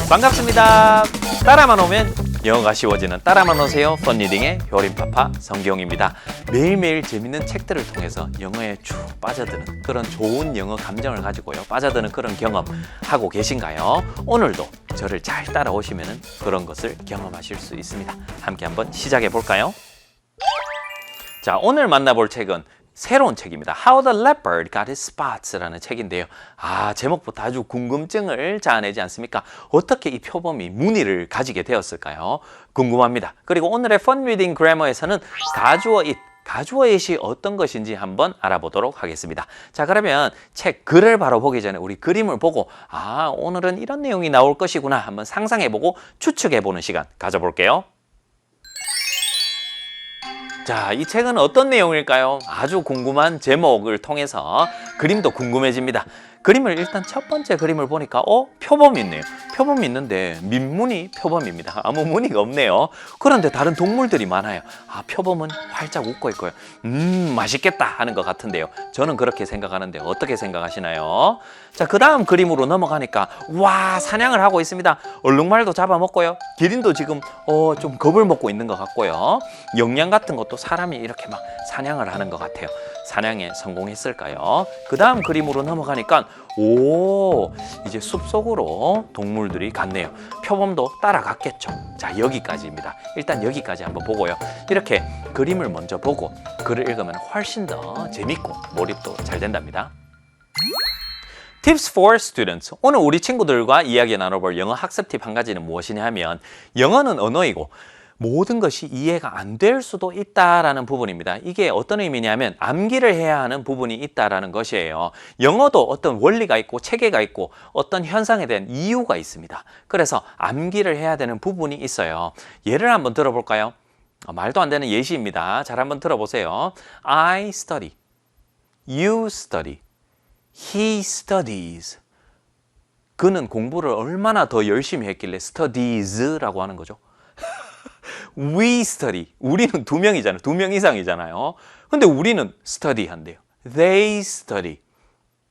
반갑습니다. 따라만 오면 영어가 쉬워지는 따라만 오세요. 펀리딩의 효림파파 성경입니다. 매일매일 재밌는 책들을 통해서 영어에 쭉 빠져드는 그런 좋은 영어 감정을 가지고요. 빠져드는 그런 경험 하고 계신가요? 오늘도 저를 잘 따라오시면 그런 것을 경험하실 수 있습니다. 함께 한번 시작해 볼까요? 자, 오늘 만나볼 책은 새로운 책입니다. How the Leopard Got His Spots라는 책인데요. 제목부터 아주 궁금증을 자아내지 않습니까? 어떻게 이 표범이 무늬를 가지게 되었을까요? 궁금합니다. 그리고 오늘의 Fun Reading Grammar에서는 가주어 it, 가주어 it이 어떤 것인지 한번 알아보도록 하겠습니다. 자, 그러면 책 글을 바로 보기 전에 우리 그림을 보고 오늘은 이런 내용이 나올 것이구나 한번 상상해보고 추측해보는 시간 가져볼게요. 자, 이 책은 어떤 내용일까요? 아주 궁금한 제목을 통해서 그림도 궁금해집니다. 그림을 일단 첫 번째 그림을 보니까 표범이 있네요. 표범이 있는데 민무늬 표범입니다. 아무 무늬가 없네요. 그런데 다른 동물들이 많아요. 표범은 활짝 웃고 있고요. 맛있겠다 하는 것 같은데요. 저는 그렇게 생각하는데 어떻게 생각하시나요? 자, 그 다음 그림으로 넘어가니까 사냥을 하고 있습니다. 얼룩말도 잡아먹고요. 기린도 지금 좀 겁을 먹고 있는 것 같고요. 영양 같은 것도 사람이 이렇게 막 사냥을 하는 것 같아요. 사냥에 성공했을까요? 그 다음 그림으로 넘어가니까 이제 숲속으로 동물들이 갔네요. 표범도 따라갔겠죠. 자, 여기까지입니다. 일단 여기까지 한번 보고요. 이렇게 그림을 먼저 보고 글을 읽으면 훨씬 더 재밌고 몰입도 잘 된답니다. Tips for students. 오늘 우리 친구들과 이야기 나눠볼 영어 학습 팁 한 가지는 무엇이냐 하면 영어는 언어이고 모든 것이 이해가 안 될 수도 있다라는 부분입니다. 이게 어떤 의미냐면 암기를 해야 하는 부분이 있다라는 것이에요. 영어도 어떤 원리가 있고 체계가 있고 어떤 현상에 대한 이유가 있습니다. 그래서 암기를 해야 되는 부분이 있어요. 예를 한번 들어볼까요? 말도 안 되는 예시입니다. 잘 한번 들어보세요. I study. You study. He studies. 그는 공부를 얼마나 더 열심히 했길래 studies라고 하는 거죠. We study. 우리는 두 명이잖아요. 두 명 이상이잖아요. 근데 우리는 study 한대요. They study.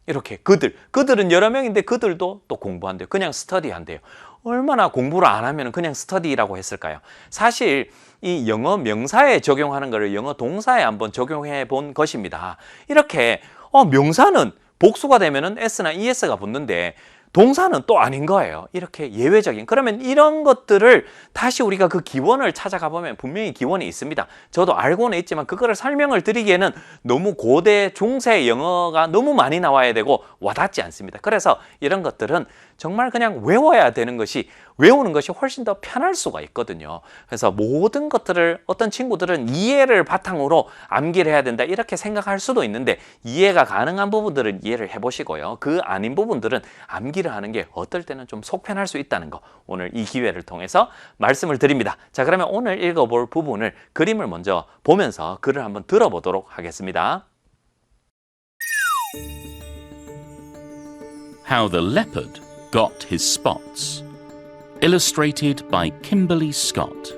이렇게 그들은 여러 명인데 그들도 또 공부한대요. 그냥 study 한대요. 얼마나 공부를 안 하면 그냥 study라고 했을까요? 사실 이 영어 명사에 적용하는 것을 영어 동사에 한번 적용해 본 것입니다. 이렇게 명사는 복수가 되면은 s나 es가 붙는데 동사는 또 아닌 거예요. 이렇게 예외적인. 그러면 이런 것들을 다시 우리가 그 기원을 찾아가 보면 분명히 기원이 있습니다. 저도 알고는 있지만 그거를 설명을 드리기에는 너무 고대, 중세 영어가 너무 많이 나와야 되고 와닿지 않습니다. 그래서 이런 것들은 정말 그냥 외워야 되는 것이 외우는 것이 훨씬 더 편할 수가 있거든요. 그래서 모든 것들을 어떤 친구들은 이해를 바탕으로 암기를 해야 된다 이렇게 생각할 수도 있는데 이해가 가능한 부분들은 이해를 해보시고요. 그 아닌 부분들은 암기를 하는 게 어떨 때는 좀 속편할 수 있다는 거 오늘 이 기회를 통해서 말씀을 드립니다. 자, 그러면 오늘 읽어볼 부분을 그림을 먼저 보면서 글을 한번 들어보도록 하겠습니다. How the Leopard Got His Spots. Illustrated by Kimberly Scott.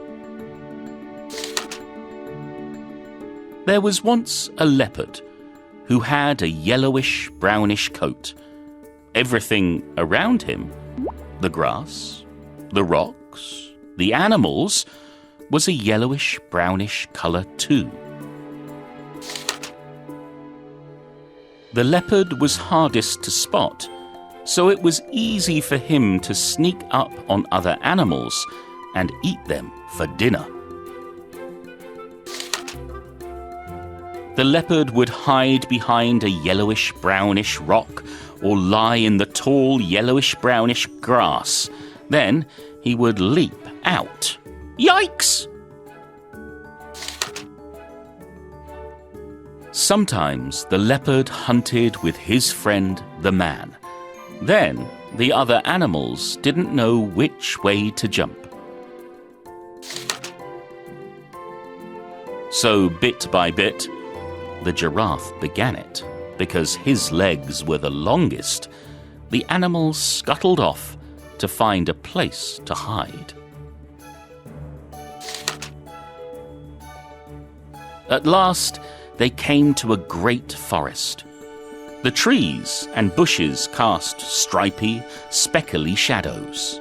There was once a leopard who had a yellowish-brownish coat. Everything around him, the grass, the rocks, the animals, was a yellowish-brownish colour too. The leopard was hardest to spot, so it was easy for him to sneak up on other animals and eat them for dinner. The leopard would hide behind a yellowish-brownish rock or lie in the tall yellowish-brownish grass. Then he would leap out. Yikes! Sometimes the leopard hunted with his friend the man. Then the other animals didn't know which way to jump. So bit by bit, the giraffe began it. Because his legs were the longest, the animals scuttled off to find a place to hide. At last, they came to a great forest. The trees and bushes cast stripy, speckly shadows.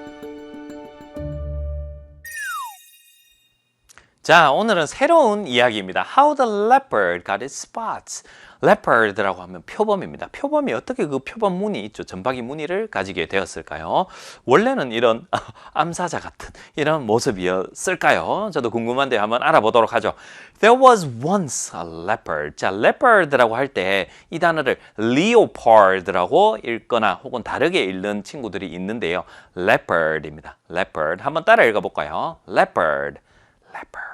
자, 오늘은 새로운 이야기입니다. How the leopard got its spots. leopard라고 하면 표범입니다. 표범이 어떻게 그 표범 무늬 있죠? 점박이 무늬를 가지게 되었을까요? 원래는 이런 암사자 같은 이런 모습이었을까요? 저도 궁금한데 한번 알아보도록 하죠. There was once a leopard. 자, leopard라고 할 때 이 단어를 leopard라고 읽거나 혹은 다르게 읽는 친구들이 있는데요. leopard입니다. leopard. 한번 따라 읽어볼까요? leopard. leopard.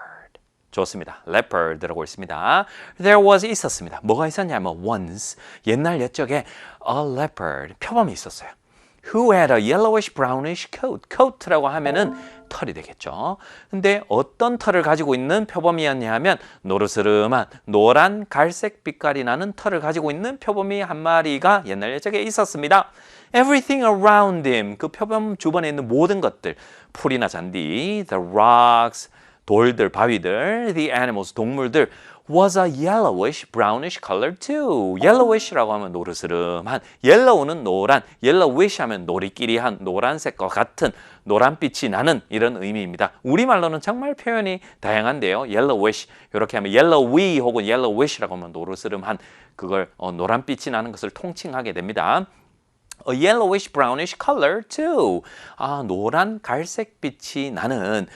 좋습니다. leopard라고 있습니다. There was 있었습니다. 뭐가 있었냐면 once 옛날 옛적에 a leopard 표범이 있었어요. Who had a yellowish brownish coat. coat라고 하면은 털이 되겠죠. 근데 어떤 털을 가지고 있는 표범이었냐 하면 노르스름한 노란 갈색 빛깔이 나는 털을 가지고 있는 표범이 한 마리가 옛날 옛적에 있었습니다. Everything around him. 그 표범 주변에 있는 모든 것들 풀이나 잔디, the rocks 돌들, 바위들, the animals, 동물들 was a yellowish, brownish color too. yellowish라고 하면 노르스름한, yellow는 노란, yellowish 하면 노리끼리한 노란색과 같은 노란빛이 나는 이런 의미입니다. 우리말로는 정말 표현이 다양한데요. yellowish, 이렇게 하면 yellowy 혹은 yellowish라고 하면 노르스름한 그걸 노란빛이 나는 것을 통칭하게 됩니다. A yellowish, brownish color too. 노란 갈색빛이 나는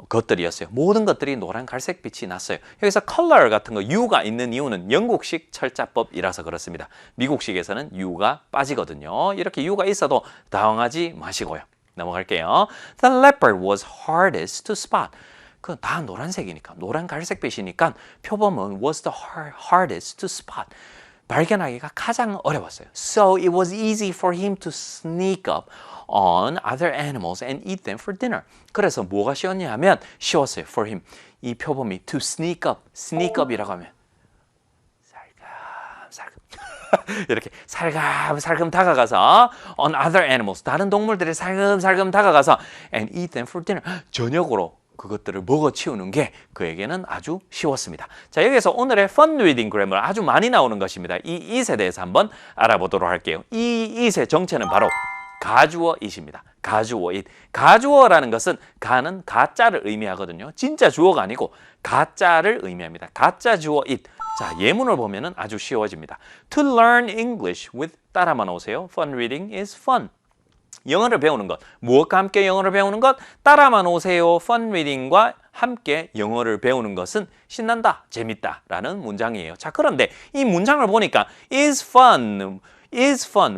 것들이었어요. 모든 것들이 노란 갈색빛이 났어요. 여기서 color 같은 거 U가 있는 이유는 영국식 철자법이라서 그렇습니다. 미국식에서는 U가 빠지거든요. 이렇게 U가 있어도 당황하지 마시고요. 넘어갈게요. The leopard was hardest to spot. 그 다 노란색이니까 노란 갈색빛이니까 표범은 was the hardest to spot. 발견하기가 가장 어려웠어요. So it was easy for him to sneak up on other animals and eat them for dinner. 그래서 뭐가 쉬웠냐 하면 쉬웠어요. For him. 이 표범이 to sneak up. sneak up이라고 하면 살금 이렇게 살금 다가가서 on other animals. 다른 동물들이 살금 다가가서 and eat them for dinner. 저녁으로 그것들을 먹어 치우는 게 그에게는 아주 쉬웠습니다. 자, 여기서 오늘의 fun reading grammar 아주 많이 나오는 것입니다. 이 it에 대해서 한번 알아보도록 할게요. 이 it의 정체는 바로 가주어 it입니다. 가주어 it. 가주어라는 것은 가는 가짜를 의미하거든요. 진짜 주어가 아니고 가짜를 의미합니다. 가짜 주어 it. 자, 예문을 보면은 아주 쉬워집니다. To learn English with 따라만 오세요. Fun reading is fun. 영어를 배우는 것. 무엇과 함께 영어를 배우는 것? 따라만 오세요. Fun reading과 함께 영어를 배우는 것은 신난다, 재밌다 라는 문장이에요. 자, 그런데 이 문장을 보니까 is fun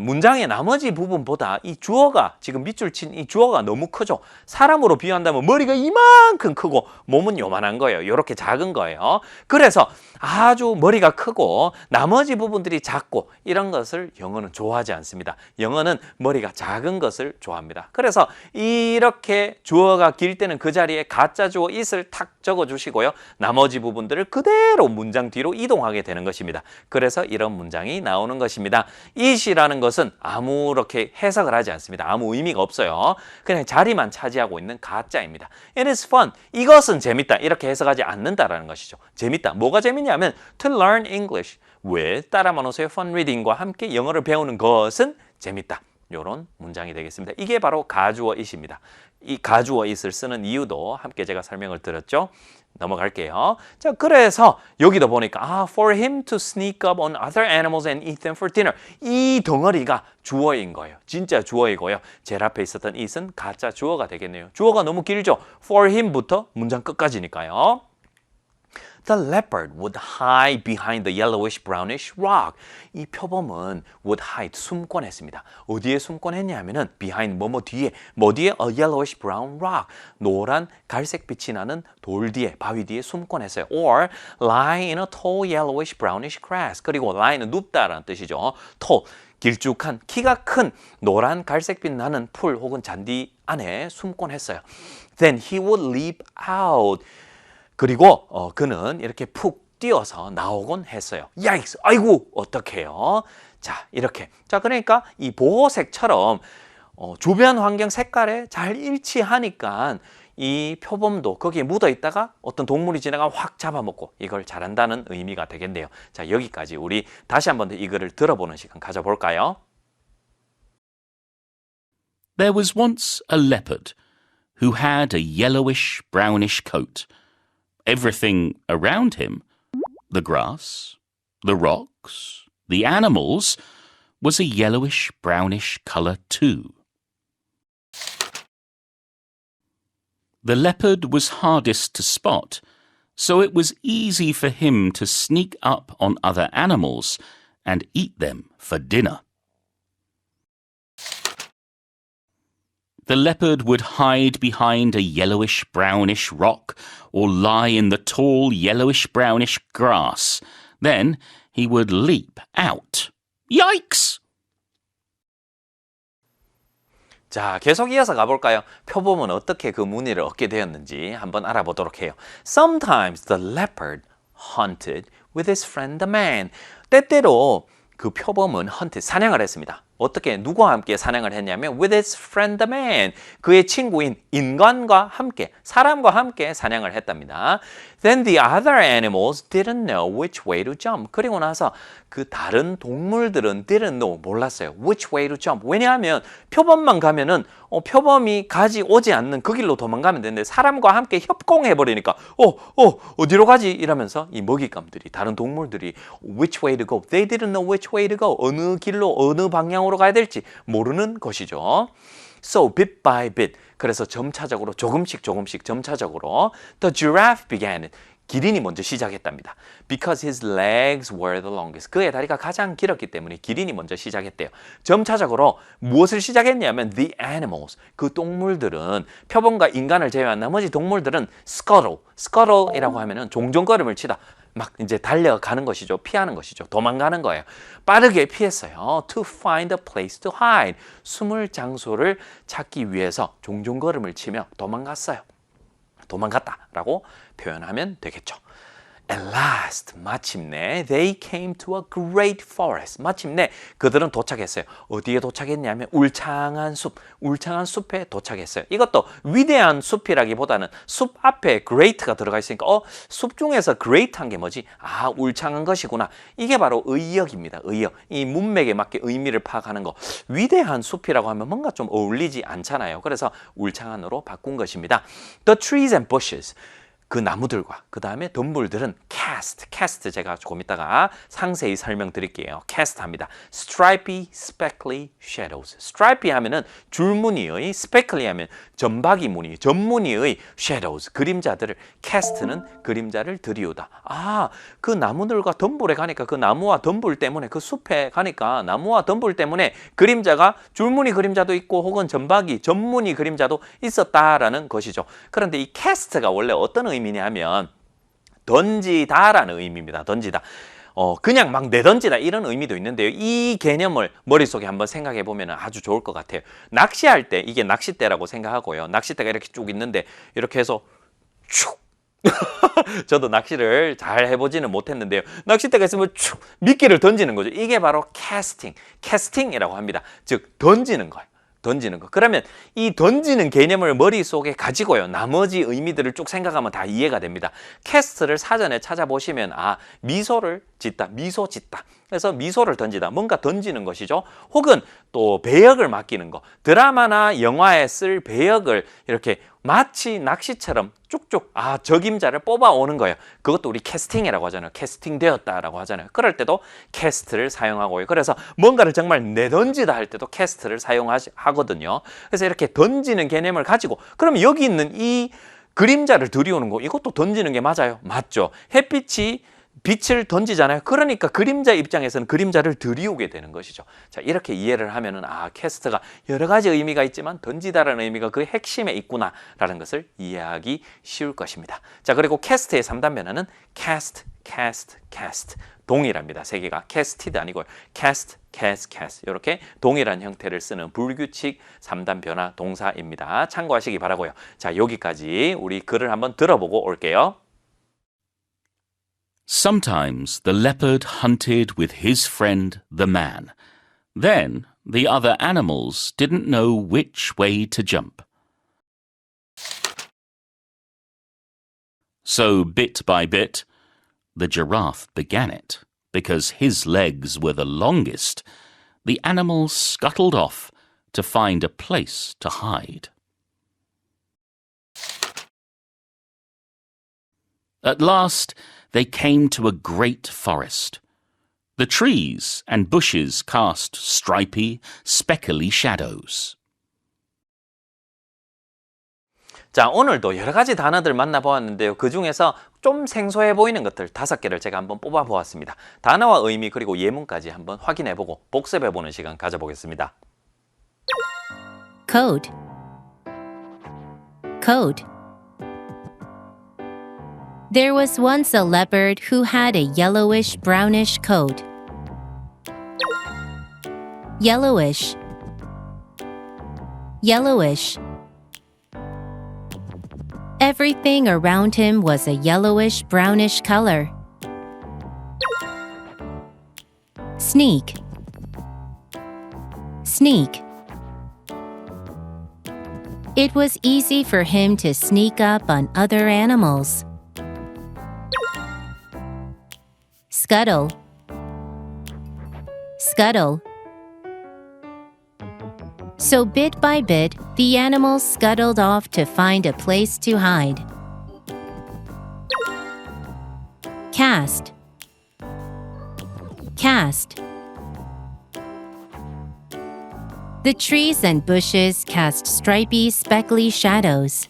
문장의 나머지 부분보다 이 주어가 지금 밑줄 친 이 주어가 너무 크죠. 사람으로 비유한다면 머리가 이만큼 크고 몸은 요만한 거예요. 이렇게 작은 거예요. 그래서 아주 머리가 크고 나머지 부분들이 작고 이런 것을 영어는 좋아하지 않습니다. 영어는 머리가 작은 것을 좋아합니다. 그래서 이렇게 주어가 길 때는 그 자리에 가짜 주어 it을 탁 적어주시고요. 나머지 부분들을 그대로 문장 뒤로 이동하게 되는 것입니다. 그래서 이런 문장이 나오는 것입니다. it이라는 것은 아무렇게 해석을 하지 않습니다. 아무 의미가 없어요. 그냥 자리만 차지하고 있는 가짜입니다. It is fun. 이것은 재밌다. 이렇게 해석하지 않는다라는 것이죠. 재밌다. 뭐가 재밌냐면 to learn English with 따라만 오세요. fun reading과 함께 영어를 배우는 것은 재밌다. 이런 문장이 되겠습니다. 이게 바로 가주어 it입니다. 이 가주어 it을 쓰는 이유도 함께 제가 설명을 드렸죠. 넘어갈게요. 자, 그래서 여기도 보니까 for him to sneak up on other animals and eat them for dinner. 이 덩어리가 주어인 거예요. 진짜 주어이고요. 제일 앞에 있었던 it은 가짜 주어가 되겠네요. 주어가 너무 길죠. for him부터 문장 끝까지니까요. The leopard would hide behind the yellowish brownish rock. 이 표범은 would hide, 숨곤 했습니다. 어디에 숨곤 했냐면은 behind 뭐뭐 뒤에, 뭐 뒤에? A yellowish brown rock. 노란 갈색빛이 나는 돌 뒤에, 바위 뒤에 숨곤 했어요. Or lie in a tall yellowish brownish grass. 그리고 lie는 눕다라는 뜻이죠. tall, 길쭉한, 키가 큰 노란 갈색빛 나는 풀 혹은 잔디 안에 숨곤 했어요. Then he would leap out. 그리고 그는 이렇게 푹 뛰어서 나오곤 했어요. 야익스, 아이고, 어떡해요? 자, 이렇게. 자, 그러니까 이 보호색처럼 주변 환경 색깔에 잘 일치하니까 이 표범도 거기에 묻어 있다가 어떤 동물이 지나가 확 잡아먹고 이걸 잘한다는 의미가 되겠네요. 자, 여기까지 우리 다시 한번 더 이 글을 들어보는 시간 가져볼까요? There was once a leopard who had a yellowish brownish coat. everything around him, the grass, the rocks, the animals, was a yellowish-brownish colour too. The leopard was hardest to spot, so it was easy for him to sneak up on other animals and eat them for dinner. The leopard would hide behind a yellowish-brownish rock or lie in the tall yellowish-brownish grass. Then he would leap out. Yikes! 자, 계속 이어서 가볼까요? 표범은 어떻게 그 무늬를 얻게 되었는지 한번 알아보도록 해요. Sometimes the leopard hunted with his friend the man. 때때로 그 표범은 사냥을 했습니다. 어떻게 누구와 함께 사냥을 했냐면 with his friend the man, 그의 친구인 인간과 함께, 사람과 함께 사냥을 했답니다. Then the other animals didn't know which way to jump. 그리고 나서 그 다른 동물들은 didn't know, 몰랐어요. which way to jump. 왜냐하면 표범만 가면은 표범이 오지 않는 그 길로 도망가면 되는데 사람과 함께 협공해버리니까 어디로 가지? 이러면서 이 먹잇감들이, 다른 동물들이 which way to go. They didn't know which way to go. 어느 길로, 어느 방향으로 가야 될지 모르는 것이죠. So bit by bit, 그래서 점차적으로 조금씩 점차적으로 the giraffe began it. 기린이 먼저 시작했답니다. Because his legs were the longest. 그의 다리가 가장 길었기 때문에 기린이 먼저 시작했대요. 점차적으로 무엇을 시작했냐면 the animals, 그 동물들은 표범과 인간을 제외한 나머지 동물들은 scuttle이라고 하면은 종종걸음을 치다. 막 이제 달려가는 것이죠. 피하는 것이죠. 도망가는 거예요. 빠르게 피했어요. To find a place to hide. 숨을 장소를 찾기 위해서 종종걸음을 치며 도망갔다라고 표현하면 되겠죠. At last, 마침내 they came to a great forest. 마침내 그들은 도착했어요. 어디에 도착했냐면 울창한 숲에 도착했어요. 이것도 위대한 숲이라기보다는 숲 앞에 great가 들어가 있으니까 숲 중에서 great한 게 뭐지? 울창한 것이구나. 이게 바로 의역입니다. 의역. 이 문맥에 맞게 의미를 파악하는 거. 위대한 숲이라고 하면 뭔가 좀 어울리지 않잖아요. 그래서 울창한으로 바꾼 것입니다. The trees and bushes. 그 나무들과 그 다음에 동물들은 cast 제가 조금 이따가 상세히 설명드릴게요. cast 합니다. stripy, speckly shadows. stripy 하면은 줄무늬의, speckly 하면 점박이 무늬, 점무늬의 shadows, 그림자들을, cast는 그림자를 들이우다. 그 나무들과 덤불에 가니까 그 나무와 덤불 때문에, 그 숲에 가니까 나무와 덤불 때문에 그림자가 줄무늬 그림자도 있고 혹은 점박이, 점무늬 그림자도 있었다라는 것이죠. 그런데 이 cast가 원래 어떤 의미냐면 던지다라는 의미입니다. 던지다. 그냥 막 내던지다 이런 의미도 있는데요. 이 개념을 머릿속에 한번 생각해 보면 아주 좋을 것 같아요. 낚시할 때 이게 낚싯대라고 생각하고요. 낚싯대가 이렇게 쭉 있는데 이렇게 해서 쭉 저도 낚시를 잘 해보지는 못했는데요. 낚싯대가 있으면 쭉 미끼를 던지는 거죠. 이게 바로 캐스팅이라고 합니다. 즉 던지는 거예요. 던지는 거. 그러면 이 던지는 개념을 머릿속에 가지고요. 나머지 의미들을 쭉 생각하면 다 이해가 됩니다. 캐스트를 사전에 찾아보시면 미소를 짓다, 미소 짓다. 그래서 미소를 던지다, 뭔가 던지는 것이죠. 혹은 또 배역을 맡기는 거. 드라마나 영화에 쓸 배역을 이렇게 마치 낚시처럼 쭉쭉 적임자를 뽑아오는 거예요. 그것도 우리 캐스팅이라고 하잖아요. 캐스팅되었다라고 하잖아요. 그럴 때도 캐스트를 사용하고요. 그래서 뭔가를 정말 내던지다 할 때도 캐스트를 사용하거든요. 그래서 이렇게 던지는 개념을 가지고 그러면 여기 있는 이 그림자를 들이오는 거, 이것도 던지는 게 맞아요. 맞죠. 햇빛이 빛을 던지잖아요. 그러니까 그림자 입장에서는 그림자를 들이오게 되는 것이죠. 자, 이렇게 이해를 하면은 캐스트가 여러 가지 의미가 있지만 던지다라는 의미가 그 핵심에 있구나라는 것을 이해하기 쉬울 것입니다. 자, 그리고 캐스트의 3단 변화는 cast. 동일합니다. 세 개가 casted 아니고요. cast. 이렇게 동일한 형태를 쓰는 불규칙 3단 변화 동사입니다. 참고하시기 바라고요. 자, 여기까지 우리 글을 한번 들어보고 올게요. Sometimes the leopard hunted with his friend the man. Then the other animals didn't know which way to jump. So bit by bit, the giraffe began it. Because his legs were the longest, the animals scuttled off to find a place to hide. At last, they came to a great forest. The trees and bushes cast stripy, speckly shadows. 자, 오늘도 여러 가지 단어들 만나보았는데요. 그 중에서 좀 생소해 보이는 것들 5개를 제가 한번 뽑아보았습니다. 단어와 의미 그리고 예문까지 한번 확인해보고 복습해보는 시간 가져보겠습니다. Code. Code. There was once a leopard who had a yellowish-brownish coat. Yellowish. Yellowish. Everything around him was a yellowish-brownish color. Sneak. Sneak. It was easy for him to sneak up on other animals. Scuttle. Scuttle. So bit by bit, the animals scuttled off to find a place to hide. Cast. Cast. The trees and bushes cast stripy, speckly shadows.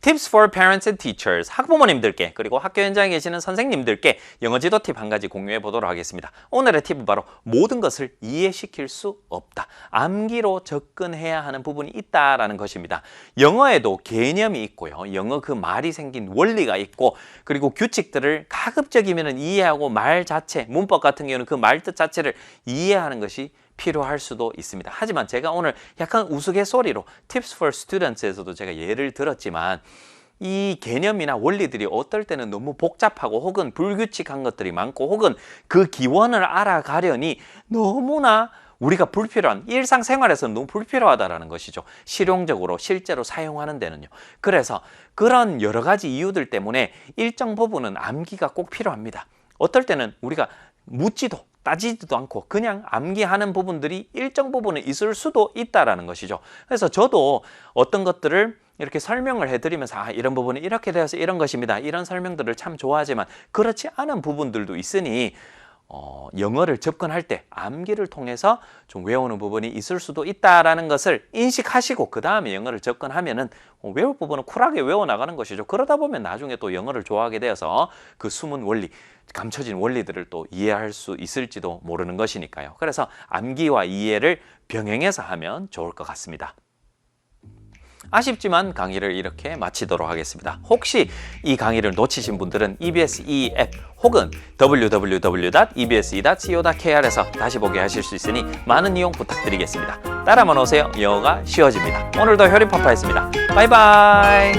Tips for parents and teachers. 학부모님들께 그리고 학교 현장에 계시는 선생님들께 영어 지도 팁 한 가지 공유해 보도록 하겠습니다. 오늘의 팁은 바로 모든 것을 이해시킬 수 없다. 암기로 접근해야 하는 부분이 있다라는 것입니다. 영어에도 개념이 있고요. 영어 그 말이 생긴 원리가 있고 그리고 규칙들을 가급적이면 이해하고 말 자체, 문법 같은 경우는 그 말 뜻 자체를 이해하는 것이 필요할 수도 있습니다. 하지만 제가 오늘 약간 우스갯소리로 Tips for Students에서도 제가 예를 들었지만 이 개념이나 원리들이 어떨 때는 너무 복잡하고 혹은 불규칙한 것들이 많고 혹은 그 기원을 알아가려니 너무나 우리가 불필요한 일상생활에서는 너무 불필요하다라는 것이죠. 실용적으로 실제로 사용하는 데는요. 그래서 그런 여러 가지 이유들 때문에 일정 부분은 암기가 꼭 필요합니다. 어떨 때는 우리가 묻지도 따지지도 않고 그냥 암기하는 부분들이 일정 부분은 있을 수도 있다라는 것이죠. 그래서 저도 어떤 것들을 이렇게 설명을 해드리면서 이런 부분은 이렇게 되어서 이런 것입니다. 이런 설명들을 참 좋아하지만 그렇지 않은 부분들도 있으니 영어를 접근할 때 암기를 통해서 좀 외우는 부분이 있을 수도 있다라는 것을 인식하시고 그 다음에 영어를 접근하면은 외울 부분은 쿨하게 외워나가는 것이죠. 그러다 보면 나중에 또 영어를 좋아하게 되어서 그 숨은 원리, 감춰진 원리들을 또 이해할 수 있을지도 모르는 것이니까요. 그래서 암기와 이해를 병행해서 하면 좋을 것 같습니다. 아쉽지만 강의를 이렇게 마치도록 하겠습니다. 혹시 이 강의를 놓치신 분들은 EBS E 앱 혹은 www.ebse.co.kr에서 다시 보게 하실 수 있으니 많은 이용 부탁드리겠습니다. 따라만 오세요. 영어가 쉬워집니다. 오늘도 효림파파였습니다. 바이바이.